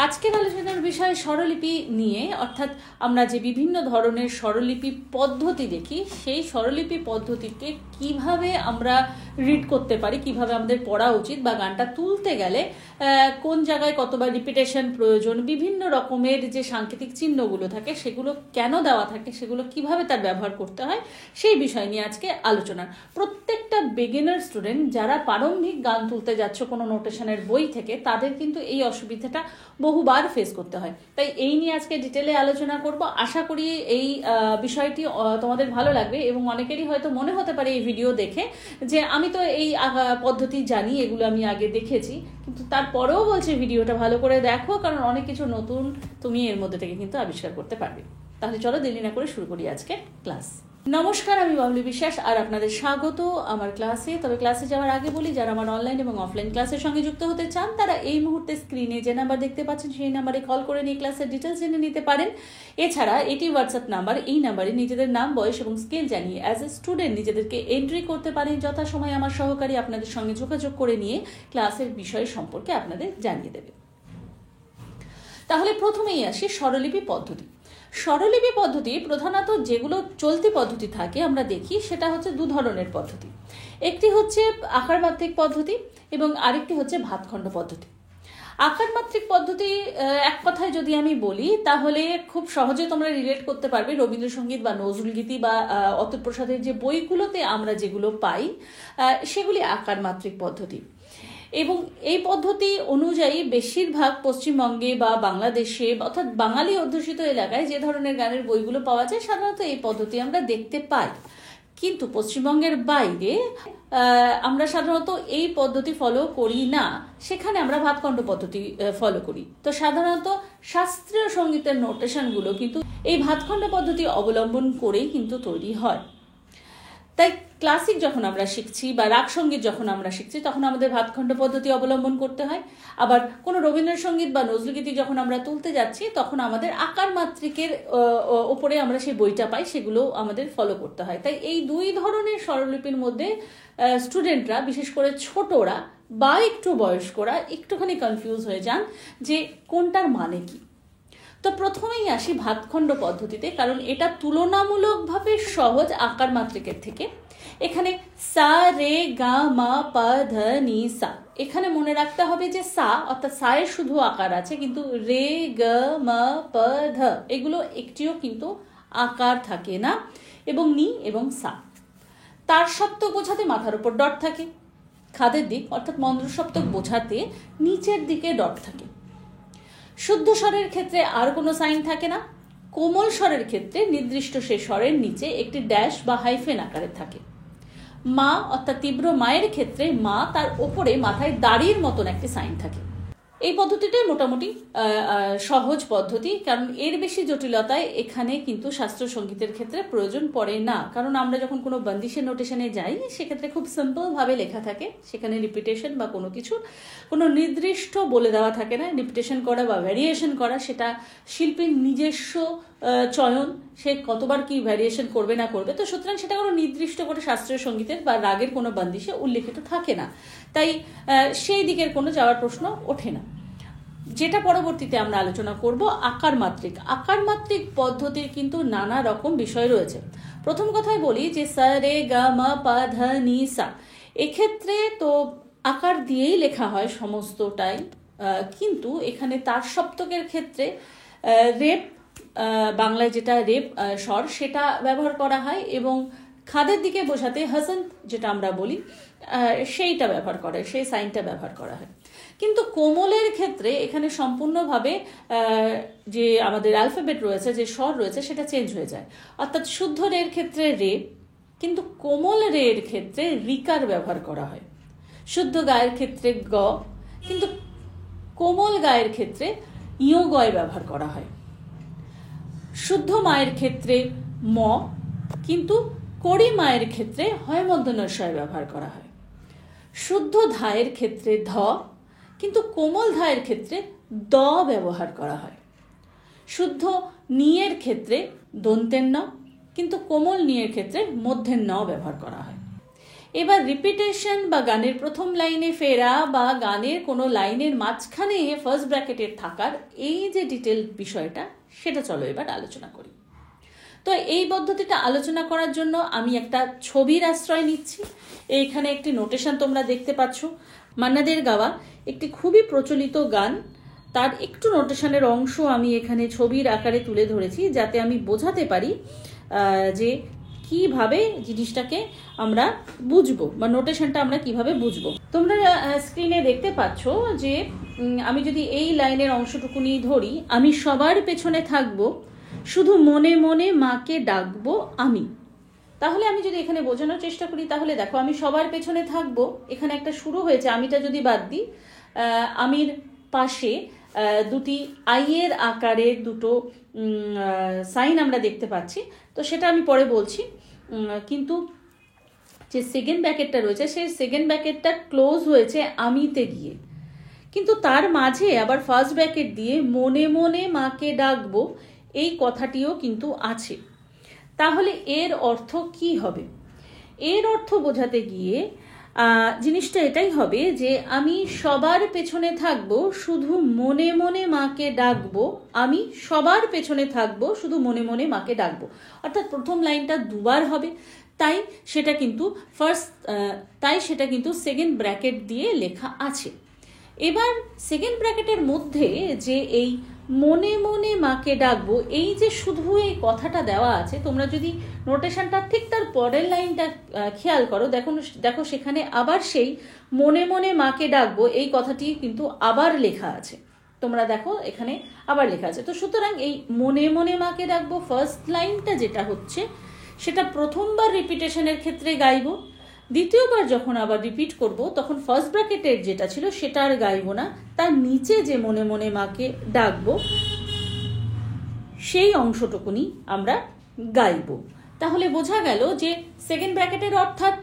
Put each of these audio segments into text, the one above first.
আজকের আলোচনার বিষয় স্বরলিপি নিয়ে, অর্থাৎ আমরা যে বিভিন্ন ধরনের স্বরলিপি পদ্ধতি দেখি সেই স্বরলিপি পদ্ধতিকে কিভাবে আমরা রিড করতে পারি, কিভাবে আমাদের পড়া উচিত, বা গানটা তুলতে গেলে কোন জায়গায় কতবার রিপিটেশন প্রয়োজন, বিভিন্ন রকমের যে সাংকেতিক চিহ্নগুলো থাকে সেগুলো কেন দেওয়া থাকে, সেগুলো কিভাবে তার ব্যবহার করতে হয়, সেই বিষয় নিয়ে আজকে আলোচনা। প্রত্যেকটা বিগিনার স্টুডেন্ট যারা প্রারম্ভিক গান তুলতে যাচ্ছে কোনো নোটেশনের বই থেকে, তাদের কিন্তু এই অসুবিধাটা বহুবার ফেস করতে হয়। তাই এই নিয়ে আজকে ডিটেলে আলোচনা করব। আশা করি এই বিষয়টি তোমাদের ভালো লাগবে এবং অনেকেরই হয়তো মনে হতে পারে এই ভিডিও দেখে যে আমি তো এই পদ্ধতি জানি, এগুলো আমি আগে দেখেছি, কিন্তু তারপরেও বলছি ভিডিওটা ভালো করে দেখো, কারণ অনেক কিছু নতুন তুমি এর মধ্যে থেকে কিন্তু আবিষ্কার করতে পারবে। তাহলে চলো দেরি না করে শুরু করি আজকে ক্লাস। নমস্কার, আমি বাবলি বিশ্বাস আর আপনাদের স্বাগত আমার ক্লাসে। তবে ক্লাসে যাওয়ার আগে বলি, যারা আমার অনলাইন এবং অফলাইন ক্লাসের সঙ্গে যুক্ত হতে চান তারা এই মুহূর্তে স্ক্রিনে যে নাম্বার দেখতে পাচ্ছেন সেই নাম্বারে কল করে নিয়ে ক্লাসের ডিটেলস জেনে নিতে পারেন। এছাড়া এটি হোয়াটসঅ্যাপ নাম্বার, এই নাম্বারে নিজেদের নাম, বয়স এবং স্কেল জানিয়ে অ্যাজ এ স্টুডেন্ট নিজেদেরকে এন্ট্রি করতে পারেন। যথাসময়ে আমার সহকারী আপনাদের সঙ্গে যোগাযোগ করে নিয়ে ক্লাসের বিষয় সম্পর্কে আপনাদের জানিয়ে দেবে। তাহলে প্রথমেই আসি স্বরলিপি পদ্ধতি। স্বরলিপি পদ্ধতি প্রধানত যেগুলো চলতি পদ্ধতি থাকে আমরা দেখি, সেটা হচ্ছে দু ধরনের পদ্ধতি। একটি হচ্ছে আকার মাত্রিক পদ্ধতি এবং আরেকটি হচ্ছে ভাতখণ্ড পদ্ধতি। আকার মাত্রিক পদ্ধতি এক কথায় যদি আমি বলি তাহলে খুব সহজে তোমরা রিলেট করতে পারবে রবীন্দ্রসঙ্গীত বা নজরুলগীতি বা অতুল প্রসাদের যে বইগুলোতে আমরা যেগুলো পাই সেগুলি আকার মাত্রিক পদ্ধতি। এবং এই পদ্ধতি অনুযায়ী বেশিরভাগ পশ্চিমবঙ্গে বা বাংলাদেশে অর্থাৎ বাঙালি অধ্যুষিত এলাকায় যে ধরনের গানের বইগুলো পাওয়া যায় সাধারণত এই পদ্ধতি আমরা দেখতে পাই। কিন্তু পশ্চিমবঙ্গের বাইরে আমরা সাধারণত এই পদ্ধতি ফলো করি না, সেখানে আমরা ভাতখণ্ড পদ্ধতি ফলো করি। তো সাধারণত শাস্ত্রীয় সঙ্গীতের নোটেশনগুলো কিন্তু এই ভাতখণ্ড পদ্ধতি অবলম্বন করেই কিন্তু তৈরি হয়। তাই ক্লাসিক যখন আমরা শিখছি বা রাগ সঙ্গীত যখন আমরা শিখছি তখন আমাদের ভাতখণ্ড পদ্ধতি অবলম্বন করতে হয়। আবার কোনো রবীন্দ্রসঙ্গীত বা নজরুলগীতি যখন আমরা তুলতে যাচ্ছি তখন আমাদের আকার মাত্রিকের ওপরে আমরা সেই বইটা পাই, সেগুলো আমাদের ফলো করতে হয়। তাই এই দুই ধরনের স্বরলিপির মধ্যে স্টুডেন্টরা, বিশেষ করে ছোটরা বা একটু বয়স্করা, একটুখানি কনফিউজ হয়ে যান যে কোনটার মানে কি। তো প্রথমেই আসি ভাতখণ্ড পদ্ধতিতে, কারণ এটা তুলনামূলকভাবে সহজ আকার মাত্রিকের থেকে। এখানে সা রে গা মা পা ধা নি সা, এখানে মনে রাখতে হবে যে সা অর্থাৎ সা এর শুধু আকার আছে, কিন্তু রে গা মা পা ধা এগুলো একটিও কিন্তু আকার থাকে না। এবং নি এবং সা তার সপ্তক বোঝাতে মাথার উপর ডট থাকে, খাদের দিক অর্থাৎ মন্দ্র সপ্তক বোঝাতে নিচের দিকে ডট থাকে। শুদ্ধ স্বরের ক্ষেত্রে আর কোনো সাইন থাকে না। কোমল স্বরের ক্ষেত্রে নির্দিষ্ট সে স্বরের নিচে একটি ড্যাশ বা হাইফেন আকারে থাকে। মা অর্থাৎ তীব্র মায়ের ক্ষেত্রে মা তার ওপরে মাথায় দাড়ির মতন একটি সাইন থাকে। এই পদ্ধতিটাই মোটামুটি সহজ পদ্ধতি, কারণ এর বেশি জটিলতায় এখানে কিন্তু শাস্ত্রীয় সঙ্গীতের ক্ষেত্রে প্রয়োজন পড়ে না। কারণ আমরা যখন কোনো বন্দিশের নোটেশনে যাই সেক্ষেত্রে খুব সিম্পলভাবে লেখা থাকে, সেখানে রিপিটেশন বা কোনো নির্দিষ্ট বলে দেওয়া থাকে না। রিপিটেশন করা বা ভ্যারিয়েশন করা সেটা শিল্পীর নিজস্ব চয়ন, সে কতবার কি ভ্যারিয়েশন করবে না করবে। তো সুতরাং সেটা কোনো নির্দিষ্ট করে শাস্ত্রীয় সঙ্গীতের বা রাগের কোনো বন্দিশে উল্লেখিত থাকে না, তাই সেই দিকের কোনো যাওয়ার প্রশ্ন ওঠে না। যেটা পরবর্তীতে আমরা আলোচনা করব আকার মাত্রিক। আকার মাত্রিক পদ্ধতির কিন্তু নানা রকম বিষয় রয়েছে। প্রথম কথায় বলি যে সা রে গা মা পা ধা নি সা, এক্ষেত্রে তো আকার দিয়েই লেখা হয় সমস্তটাই, কিন্তু এখানে তার সপ্তকের ক্ষেত্রে রেপ, বাংলায় যেটা রেপ স্বর সেটা ব্যবহার করা হয়, এবং খাদের দিকে বোঝাতে হাসান যেটা আমরা বলি সেইটা ব্যবহার করে, সেই সাইনটা ব্যবহার করা হয়। কিন্তু কোমলের ক্ষেত্রে এখানে সম্পূর্ণভাবে যে আমাদের অ্যালফাবেট রয়েছে, যে স্বর রয়েছে সেটা চেঞ্জ হয়ে যায়। অর্থাৎ শুদ্ধ রের ক্ষেত্রে রে, কিন্তু কোমল রের ক্ষেত্রে রিকার ব্যবহার করা হয়। শুদ্ধ গায়ের ক্ষেত্রে গ, কিন্তু কোমল গায়ের ক্ষেত্রে ইয় গয় ব্যবহার করা হয়। শুদ্ধ মায়ের ক্ষেত্রে ম, কিন্তু কড়ি মায়ের ক্ষেত্রে হয় মধ্যনস্বয় ব্যবহার করা হয়। শুদ্ধ ধায়ের ক্ষেত্রে ধ, কিন্তু কোমল ধায়ের ক্ষেত্রে দ ব্যবহার করা হয়। শুদ্ধ নিয়ের ক্ষেত্রে দন্তের ন, কিন্তু কোমল নিয়ের ক্ষেত্রে মধ্যের ন ব্যবহার করা হয়। এবার রিপিটেশন বা গানের প্রথম লাইনে ফেরা বা গানের কোনো লাইনের মাঝখানে ফার্স্ট ব্র্যাকেটের থাকার এই যে ডিটেল বিষয়টা, সেটা চলো এবার আলোচনা করি। তো এই পদ্ধতিটা আলোচনা করার জন্য আমি একটা ছবির আশ্রয় নিচ্ছি। এইখানে একটি নোটেশন তোমরা দেখতে পাচ্ছ, মান্নাদের গাওয়া একটি খুবই প্রচলিত গান, তার একটু নোটেশনের অংশ আমি এখানে ছবির আকারে তুলে ধরেছি, যাতে আমি বোঝাতে পারি যে কিভাবে জিনিসটাকে আমরা বুঝবো বা নোটেশনটা আমরা কিভাবে বুঝবো। তোমরা স্ক্রিনে দেখতে পাচ্ছ যে আমি যদি এই লাইনের অংশটুকুনি ধরি, আমি সবার পেছনে থাকবো, শুধু মনে মনে মাকে ডাকবো আমি। তাহলে আমি যদি এখানে বোঝানোর চেষ্টা করি, তাহলে দেখো আমি সবার পেছনে থাকবো, এখানে একটা শুরু হয়েছে, আমিটা যদি বাদ দিই, আমির পাশে দুটি আইয়ের আকারে দুটো সাইন আমরা দেখতে পাচ্ছি। তো সেটা আমি পরে বলছি, কিন্তু যে সেকেন্ড ব্র্যাকেটটা রয়েছে সেই সেকেন্ড ব্র্যাকেটটা ক্লোজ হয়েছে আমিতে গিয়ে, কিন্তু তার মাঝে আবার ফার্স্ট ব্র্যাকেট দিয়ে মনে মনে মাকে ডাকবো এই কথাটিও কিন্তু আছে। তাহলে এর অর্থ কি হবে? এর অর্থ বোঝাতে গিয়ে জিনিসটা এটাই হবে যে আমি সবার পেছনে থাকবো, শুধু মনে মনে মাকে ডাকবো, আমি সবার পেছনে থাকবো, শুধু মনে মনে মাকে ডাকবো। অর্থাৎ প্রথম লাইনটা দুবার হবে, তাই সেটা কিন্তু সেকেন্ড ব্র্যাকেট দিয়ে লেখা আছে। এবার সেকেন্ড ব্র্যাকেটের মধ্যে যে এই মনে মনে মাকে ডাকবো, এই যে শুধু এই কথাটা দেওয়া আছে, তোমরা যদি নোটেশনটা ঠিক তার পরের লাইনটা খেয়াল করো, দেখো সেখানে আবার সেই মনে মনে মাকে ডাকবো এই কথাটি কিন্তু আবার লেখা আছে। তোমরা দেখো এখানে আবার লেখা আছে। তো সুতরাং এই মনে মনে মাকে ডাকবো ফার্স্ট লাইনটা যেটা হচ্ছে, সেটা প্রথমবার রিপিটেশনের ক্ষেত্রে গাইবো, দ্বিতীয়বার যখন আবার রিপিট করব তখন ফার্স্ট ব্র্যাকেটের যেটা ছিল সেটা আর গাইবো না, তার নিচে যে মনে মনে মাকে ডাকবো সেই অংশটুকুনি আমরা গাইবো। তাহলে বোঝা গেল যে সেকেন্ড ব্র্যাকেটের অর্থাৎ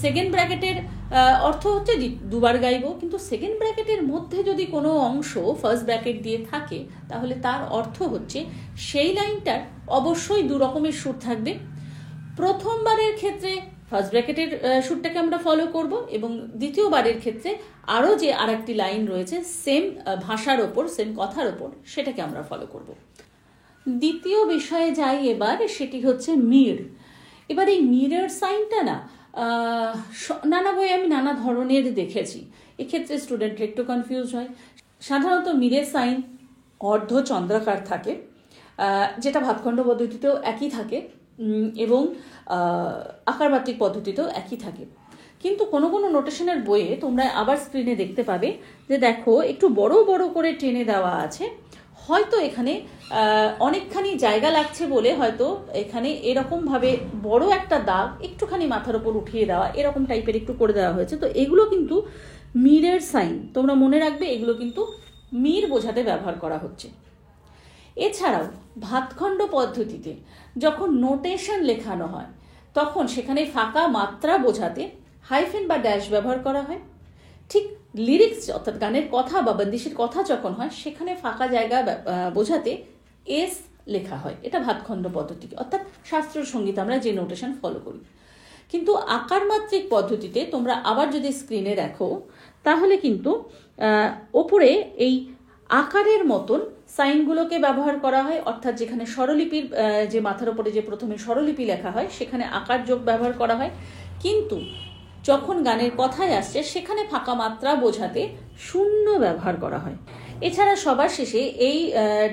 সেকেন্ড ব্র্যাকেটের অর্থ হচ্ছে দুবার গাইবো, কিন্তু সেকেন্ড ব্র্যাকেটের মধ্যে যদি কোনো অংশ ফার্স্ট ব্র্যাকেট দিয়ে থাকে, তাহলে তার অর্থ হচ্ছে সেই লাইনটার অবশ্যই দু রকমের সুর থাকবে। প্রথমবারের ক্ষেত্রে ফার্স্ট ব্র্যাকেটের সুরটাকে আমরা ফলো করব, এবং দ্বিতীয়বারের ক্ষেত্রে আরও যে আরেকটি লাইন রয়েছে সেম ভাষার ওপর, সেম কথার ওপর, সেটাকে আমরা ফলো করব। দ্বিতীয় বিষয়ে যাই এবার, সেটি হচ্ছে মির। এবার এই মিরের সাইনটা নানা বই আমি নানা ধরনের দেখেছি, এক্ষেত্রে স্টুডেন্টরা একটু কনফিউজ হয়। সাধারণত মিরের সাইন অর্ধ চন্দ্রাকার থাকে, যেটা ভাতখণ্ড পদ্ধতিতেও একই থাকে এবং আকারমাত্রিক পদ্ধতিতেও একই থাকে। কিন্তু কোনো কোনো নোটেশনের বইয়ে তোমরা আবার স্ক্রিনে দেখতে পাবে যে দেখো একটু বড় বড় করে টেনে দেওয়া আছে, হয়তো এখানে অনেকখানি জায়গা লাগছে বলে হয়তো এখানে এরকমভাবে বড় একটা দাগ একটুখানি মাথার ওপর উঠিয়ে দেওয়া, এরকম টাইপের একটু করে দেওয়া হয়েছে। তো এগুলো কিন্তু মিরের সাইন, তোমরা মনে রাখবে এগুলো কিন্তু মির বোঝাতে ব্যবহার করা হচ্ছে। এছাড়াও ভাতখণ্ড পদ্ধতিতে যখন নোটেশন লেখানো হয় তখন সেখানে ফাঁকা মাত্রা বোঝাতে হাইফেন বা ড্যাশ ব্যবহার করা হয়। ঠিক লিরিক্স অর্থাৎ গানের কথা বা বন্দিশের কথা যখন হয়, সেখানে ফাঁকা জায়গা বোঝাতে এস লেখা হয়। এটা ভাতখণ্ড পদ্ধতি, অর্থাৎ শাস্ত্রীয় সঙ্গীত আমরা যে নোটেশন ফলো করি। কিন্তু আকারমাত্রিক পদ্ধতিতে তোমরা আবার যদি স্ক্রিনে দেখো, তাহলে কিন্তু ওপরে এই আকারের মতন সাইনগুলোকে ব্যবহার করা হয়, অর্থাৎ যেখানে স্বরলিপির যে মাথার উপরে যে প্রথমে স্বরলিপি লেখা হয় সেখানে আকার যোগ ব্যবহার করা হয়, কিন্তু যখন গানের কথায় আসছে সেখানে ফাঁকা মাত্রা বোঝাতে শূন্য ব্যবহার করা হয়। এছাড়া সবার শেষে এই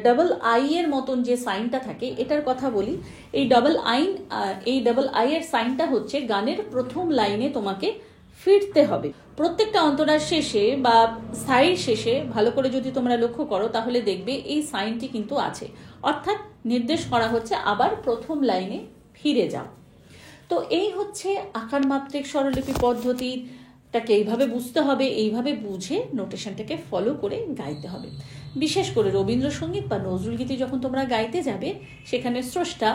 ডাবল আই এর মতন যে সাইনটা থাকে, এটার কথা বলি। এই ডাবল আই এর সাইনটা হচ্ছে গানের প্রথম লাইনে তোমাকে ফিরতে হবে। প্রত্যেকটা অন্তরার শেষে বা স্থায়ীর শেষে ভালো করে যদি তোমরা লক্ষ্য করো, তাহলে দেখবে এই সাইনটি কিন্তু আছে, অর্থাৎ নির্দেশ করা হচ্ছে আবার প্রথম লাইনে ফিরে যাও। তো এই হচ্ছে আকারমাত্রিক স্বরলিপি পদ্ধতিটাকে এইভাবে বুঝতে হবে, এইভাবে বুঝে নোটেশনটাকে ফলো করে গাইতে হবে। বিশেষ করে রবীন্দ্রসঙ্গীত বা নজরুলগীতি যখন তোমরা গাইতে যাবে, সেখানে স্রষ্টা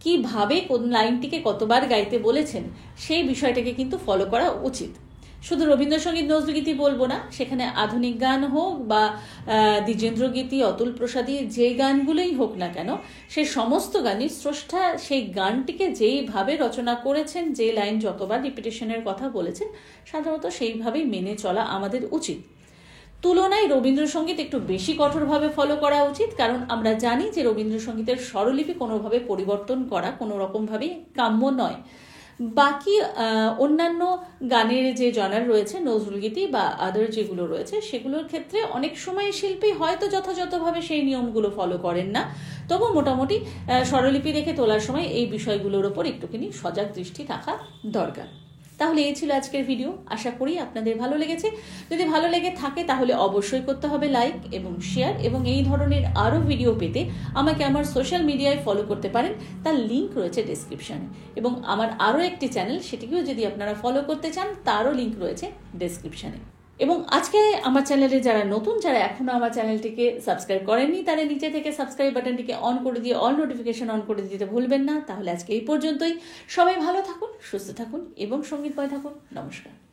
কিভাবে কোন লাইনটিকে কতবার গাইতে বলেছেন সেই বিষয়টাকে কিন্তু ফলো করা উচিত। শুধু রবীন্দ্রসঙ্গীত নজরুলগীতি বলবো না, সেখানে আধুনিক গান হোক বা দ্বিজেন্দ্রগীতি, অতুল প্রসাদী যে গানগুলোই হোক না কেন, সে সমস্ত গানই স্রষ্টা সেই গানটিকে যেইভাবে রচনা করেছেন, যে লাইন যতবার রিপিটেশনের কথা বলেছেন, সাধারণত সেইভাবেই মেনে চলা আমাদের উচিত। তুলনায় রবীন্দ্রসঙ্গীত একটু বেশি কঠোরভাবে ফলো করা উচিত, কারণ আমরা জানি যে রবীন্দ্রসঙ্গীতের স্বরলিপি কোনোভাবে পরিবর্তন করা কোনো রকমভাবেই কাম্য নয়। বাকি অন্যান্য গানের যে জনার রয়েছে, নজরুলগীতি বা আদার যেগুলো রয়েছে, সেগুলোর ক্ষেত্রে অনেক সময় শিল্পী হয়তো যথাযথভাবে সেই নিয়মগুলো ফলো করেন না, তবু মোটামুটি স্বরলিপি রেখে তোলার সময় এই বিষয়গুলোর ওপর একটুখানি সজাগ দৃষ্টি থাকা দরকার। তাহলে এই ছিল আজকের ভিডিও, আশা করি আপনাদের ভালো লেগেছে। যদি ভালো লেগে থাকে তাহলে অবশ্যই করতে হবে লাইক এবং শেয়ার, এবং এই ধরনের আরও ভিডিও পেতে আমাকে আমার সোশ্যাল মিডিয়ায় ফলো করতে পারেন, তার লিঙ্ক রয়েছে ডেসক্রিপশনে। এবং আমার আরও একটি চ্যানেল, সেটিকেও যদি আপনারা ফলো করতে চান, তারও লিঙ্ক রয়েছে ডেসক্রিপশনে। এবং আজকে আমার চ্যানেলে যারা নতুন, যারা এখনো আমার চ্যানেলটিকে সাবস্ক্রাইব করেননি, তারা নিচে থেকে সাবস্ক্রাইব বাটনটিকে অন করে দিয়ে অল নোটিফিকেশন অন করে দিতে ভুলবেন না। তাহলে আজকে এই পর্যন্তই। সবাই ভালো থাকুন, সুস্থ থাকুন এবং সঙ্গীতময় থাকুন। নমস্কার।